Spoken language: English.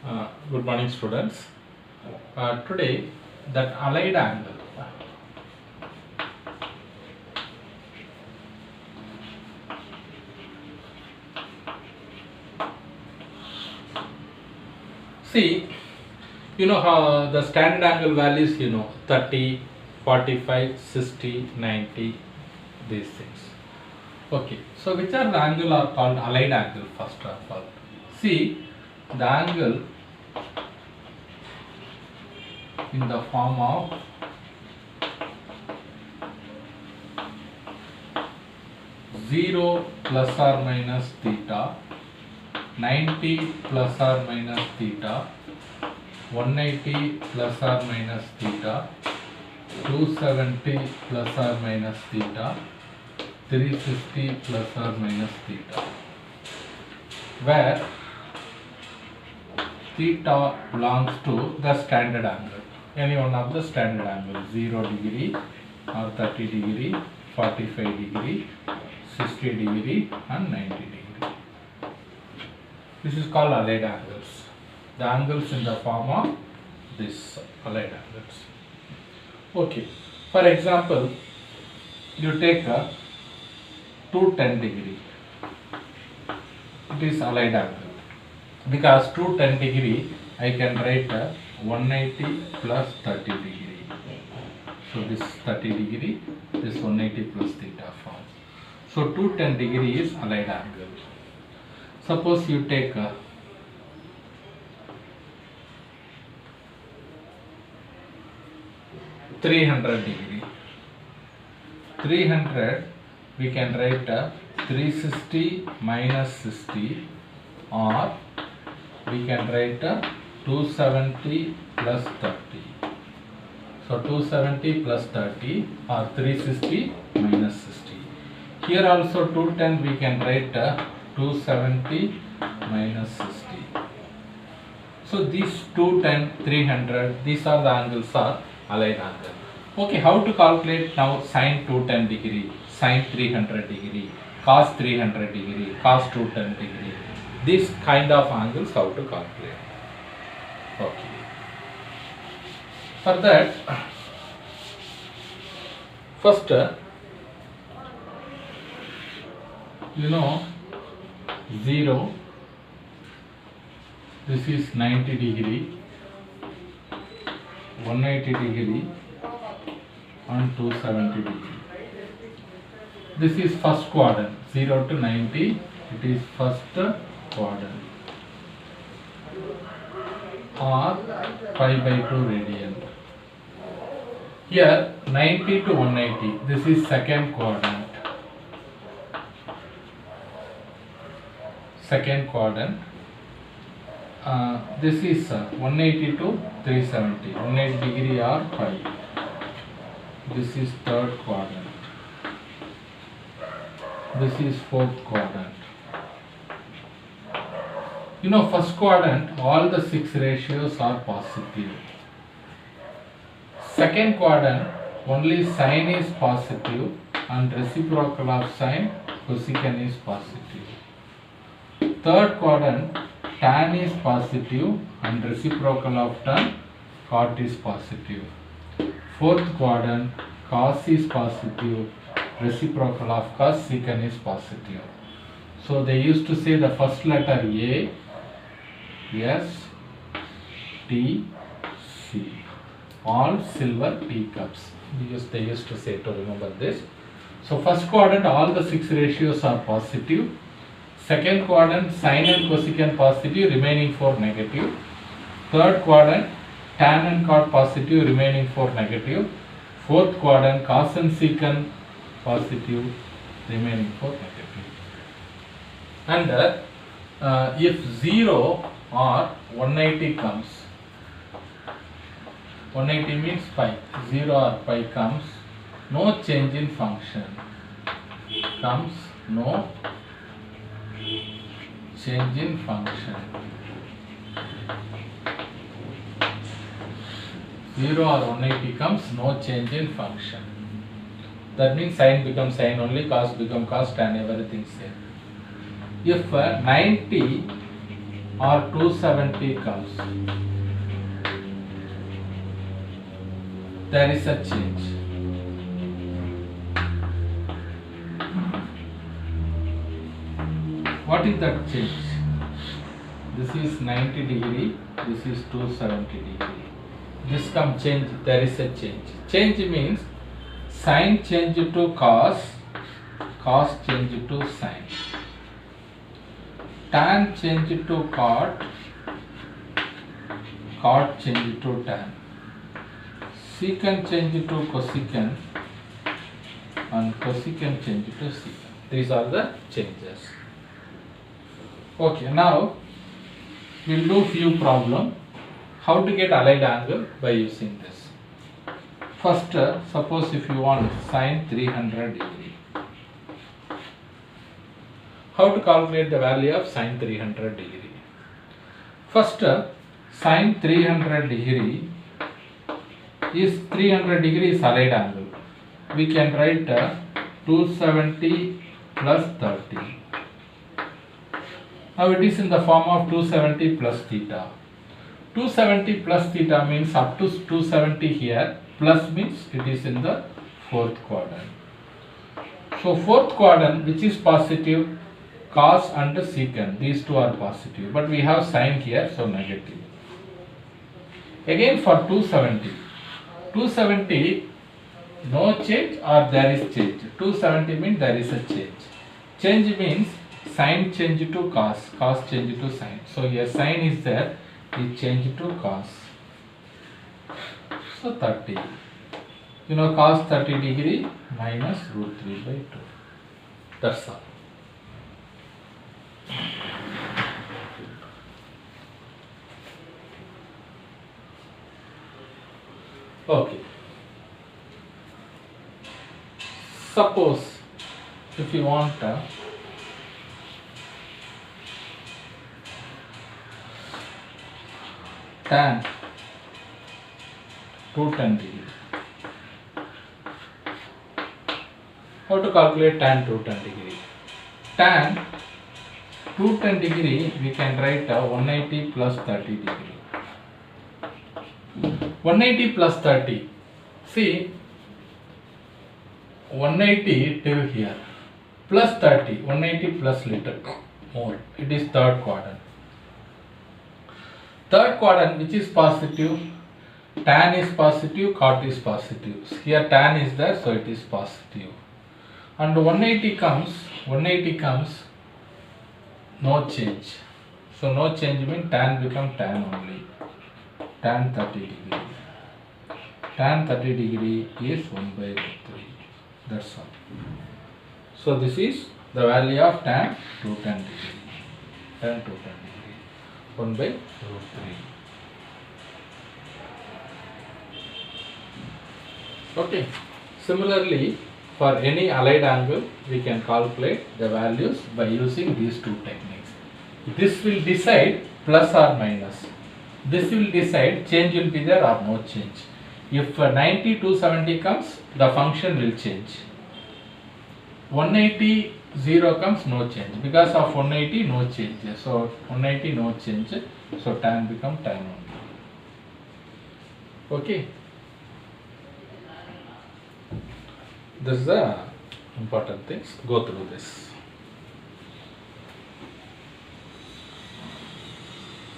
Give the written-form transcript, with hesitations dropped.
Good morning, students. Today, that allied angle. See, you know how the standard angle values, 30, 45, 60, 90, these things. Okay, so which are the angle are called allied angle first of all. See, the angle in the form of zero plus or minus theta, 90 plus or minus theta, 180 plus or minus theta, 270 plus or minus theta, 350 plus or minus theta, where theta belongs to the standard angle, any one of the standard angle, 0 degree or 30 degree, 45 degree, 60 degree and 90 degree. This is called allied angles. The angles in the form of this allied angles. Okay, for example, you take a 210 degree. It is allied angle. Because 210 degree, I can write a 180 plus 30 degree. So this 30 degree, this 180 plus theta form. So 210 degree is allied angle. Suppose you take a 300 degree. 300 we can write a 360 minus 60, or we can write a 270 plus 30. So 270 plus 30 or 360 minus 60. Here also 210 we can write a 270 minus 60. So these 210, 300, these are the angles are allied angle. Okay, how to calculate now sine 210 degree, sine 300 degree, cos 300 degree, cos 210 degree. This kind of angles how to calculate. Okay. For that, first, 0, this is 90 degree, 180 degree and 270 degree. This is first quadrant, 0 to 90, it is first quadrant, or pi by 2 radian. Here 90 to 180, this is second quadrant. Second quadrant. This is 180 to 370, 180 degree or pi. This is third quadrant. This is fourth quadrant. First quadrant, all the 6 ratios are positive. Second quadrant, only sine is positive and reciprocal of sine, cosecant is positive. Third quadrant, tan is positive and reciprocal of tan, cot is positive. Fourth quadrant, cos is positive, reciprocal of cos, secant is positive. So they used to say the first letter A, S, T, C. All silver teacups. They used to say, to remember this. So first quadrant, all the 6 ratios are positive. Second quadrant, sine and cosecant positive, remaining 4 negative. Third quadrant, tan and cot positive, remaining 4 negative. Fourth quadrant, cos and secant positive, remaining 4 negative. And if 0 or 180 comes, 180 means pi, 0 or pi comes, no change in function, comes no change in function. 0 or 180 comes, no change in function. That means sine becomes sine only, cos becomes cos, tan everything same. If 90 or 270 comes, there is a change. What is that change? This is 90 degree, this is 270 degree. This come change, there is a change. Change means sine change to cos, cos change to sine, tan change to cot, cot change to tan, secant change to cosecant, and cosecant change to secant. These are the changes. Okay, now we'll do few problem. How to get allied angle by using this. First, suppose if you want sine 300 degree. How to calculate the value of sine 300 degree? First, sine 300 degree is 300 degrees allied angle. We can write 270 plus 30. Now it is in the form of 270 plus theta. 270 plus theta means up to 270 here, plus means it is in the fourth quadrant. So fourth quadrant, which is positive, cos and secant, these two are positive, but we have sine here, so negative. Again for 270, 270 no change or there is change. 270 means there is a change. Change means sine change to cos, cos change to sine. So here sine is there, it change to cos. So 30. You know cos 30 degree minus root 3 by 2. That's all. Okay. Suppose if you want tan 210 degree. How to calculate tan 210 degree? Tan 210 degree we can write 180 plus 30 degree. 180 plus 30. See, 180 till here plus 30, 180 plus little more. It is third quadrant. Third quadrant, which is positive, tan is positive, cot is positive. Here tan is there, so it is positive. And 180 comes, no change. So no change means tan become tan only. Tan 30 degree. Tan 30 degree is 1 by root 3. That's all. So this is the value of tan 210 degree. Tan 210 degree. 1 by root 3. Okay. Similarly, for any allied angle, we can calculate the values by using these two techniques. This will decide plus or minus. This will decide change will be there or no change. If 90 270 comes, the function will change. 180 0 comes, no change. Because of 180 no change. So 180 no change. So tan become tan only. Okay. This is the important things. Go through this.